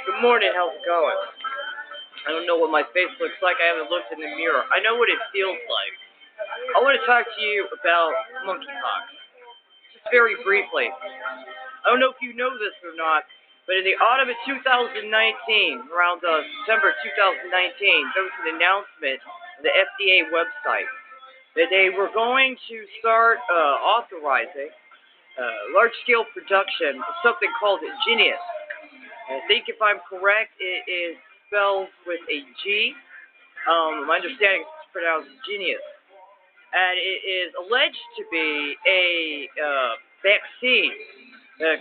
Good morning, how's it going? I don't know what my face looks like. I haven't looked in the mirror. I know what it feels like. I want to talk to you about monkeypox. Just very briefly. I don't know if you know this or not, but in the autumn of 2019, around September 2019, there was an announcement on the FDA website that they were going to start authorizing large-scale production of something called Genius. I think if I'm correct, it is spelled with a G. My understanding is it's pronounced Genius. And it is alleged to be a vaccine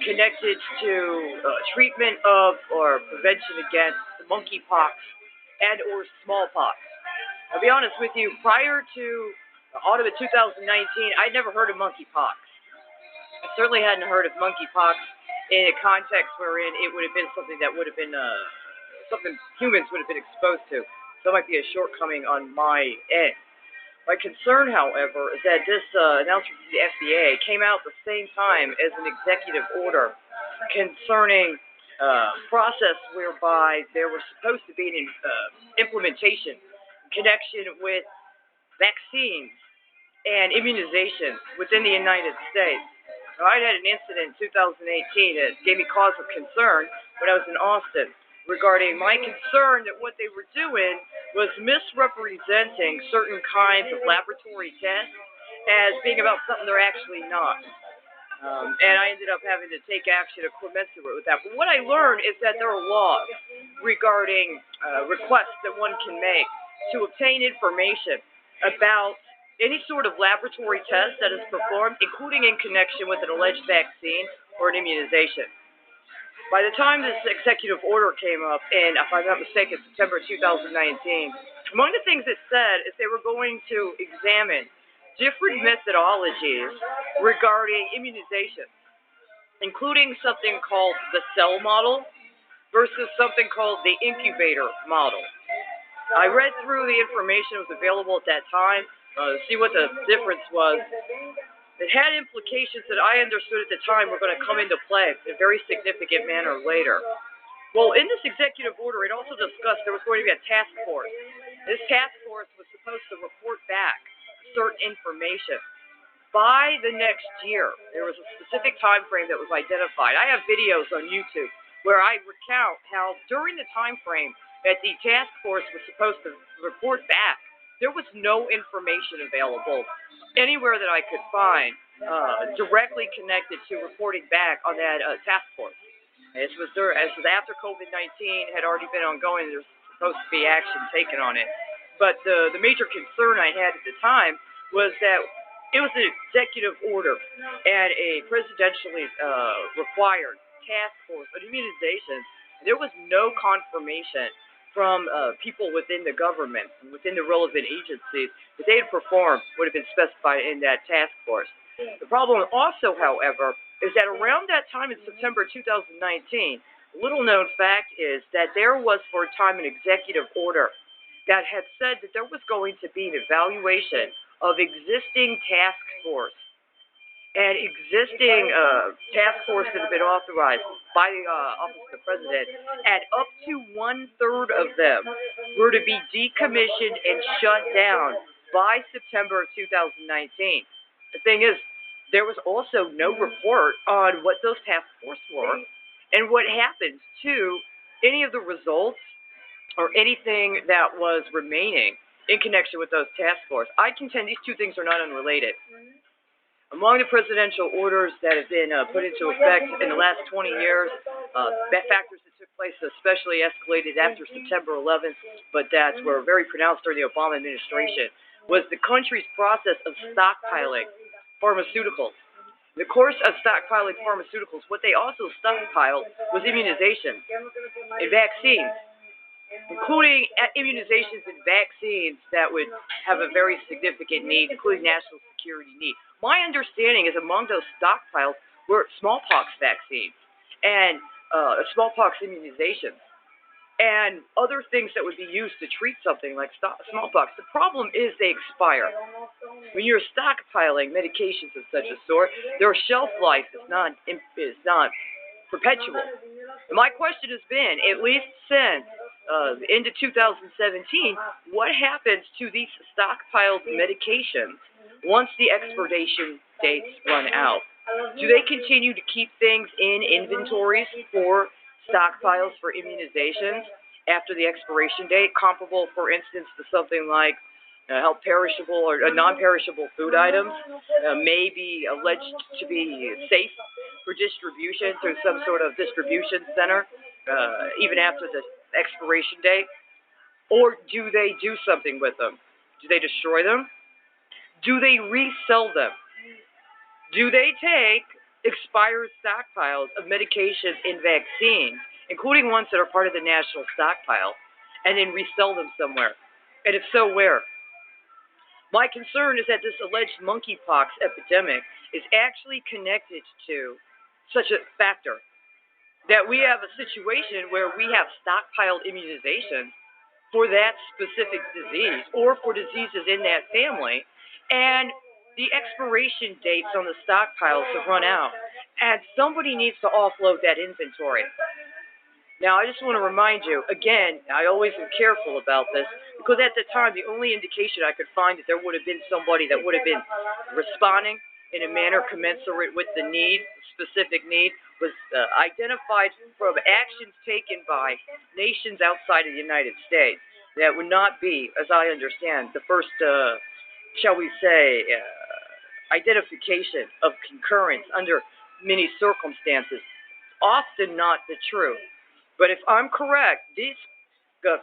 connected to treatment of or prevention against monkeypox and or smallpox. I'll be honest with you, prior to the autumn of 2019, I'd never heard of monkeypox. I certainly hadn't heard of monkeypox in a context wherein it would have been something that would have been something humans would have been exposed to. So it might be a shortcoming on my end. My concern, however, is that this announcement from the FDA came out at the same time as an executive order concerning process whereby there was supposed to be an implementation connection with vaccines and immunizations within the United States. So I had an incident in 2018 that gave me cause of concern when I was in Austin regarding my concern that what they were doing was misrepresenting certain kinds of laboratory tests as being about something they're actually not. And I ended up having to take action commensurate with that. But what I learned is that there are laws regarding requests that one can make to obtain information about any sort of laboratory test that is performed, including in connection with an alleged vaccine or an immunization. By the time this executive order came up in, if I'm not mistaken, September 2019, among the things it said is they were going to examine different methodologies regarding immunization, including something called the cell model versus something called the incubator model. I read through the information that was available at that time to see what the difference was. It had implications that I understood at the time were going to come into play in a very significant manner later. Well, in this executive order, it also discussed there was going to be a task force. This task force was supposed to report back certain information by the next year. There was a specific time frame that was identified. I have videos on YouTube where I recount how during the time frame that the task force was supposed to report back, there was no information available anywhere that I could find directly connected to reporting back on that task force. As was after COVID-19 had already been ongoing, there was supposed to be action taken on it. But the major concern I had at the time was that it was an executive order and a presidentially required task force on immunizations. There was no confirmation from people within the government, within the relevant agencies, that they had performed would have been specified in that task force. The problem also, however, is that around that time in September 2019, a little known fact is that there was for a time an executive order that had said that there was going to be an evaluation of existing task force and existing task force that have been authorized by the Office of the President, and up to 1/3 of them were to be decommissioned and shut down by September of 2019. The thing is, there was also no report on what those task forces were and what happened to any of the results or anything that was remaining in connection with those task forces. I contend these two things are not unrelated. Among the presidential orders that have been put into effect in the last 20 years, factors that took place especially escalated after September 11th, but that were very pronounced during the Obama administration, was the country's process of stockpiling pharmaceuticals. In the course of stockpiling pharmaceuticals, what they also stockpiled was immunizations and vaccines, including immunizations and vaccines that would have a very significant need, including national security need. My understanding is among those stockpiles were smallpox vaccines and smallpox immunizations and other things that would be used to treat something like smallpox. The problem is they expire. When you're stockpiling medications of such a sort, their shelf life is not perpetual. My question has been, at least since into 2017, what happens to these stockpiled medications once the expiration dates run out? Do they continue to keep things in inventories for stockpiles for immunizations after the expiration date, comparable, for instance, to something like health perishable or non-perishable food items may be alleged to be safe for distribution through some sort of distribution center, even after the expiration date? Or do they do something with them? Do they destroy them? Do they resell them? Do they take expired stockpiles of medications and vaccines, including ones that are part of the national stockpile, and then resell them somewhere? And if so, where? My concern is that this alleged monkeypox epidemic is actually connected to such a factor that we have a situation where we have stockpiled immunizations for that specific disease or for diseases in that family, and the expiration dates on the stockpiles have run out, and somebody needs to offload that inventory. Now, I just want to remind you, again, I always am careful about this, because at the time, the only indication I could find that there would have been somebody that would have been responding in a manner commensurate with the need, specific need, was identified from actions taken by nations outside of the United States. That would not be, as I understand, the first, shall we say, identification of concurrence under many circumstances. Often not the truth. But if I'm correct, this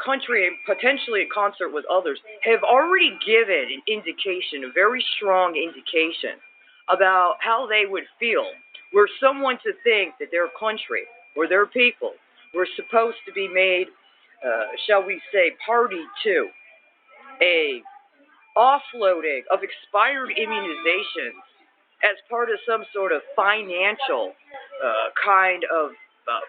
country, potentially in concert with others, have already given an indication, a very strong indication, about how they would feel were someone to think that their country or their people were supposed to be made, shall we say, party to a offloading of expired immunizations as part of some sort of financial kind of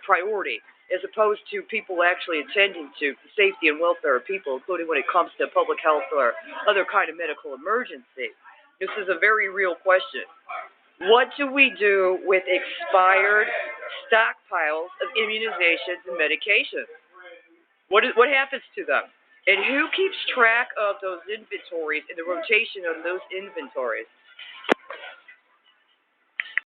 priority, as opposed to people actually attending to the safety and welfare of people, including when it comes to public health or other kind of medical emergency. This is a very real question. What do we do with expired stockpiles of immunizations and medications? What happens to them? And who keeps track of those inventories and the rotation of those inventories?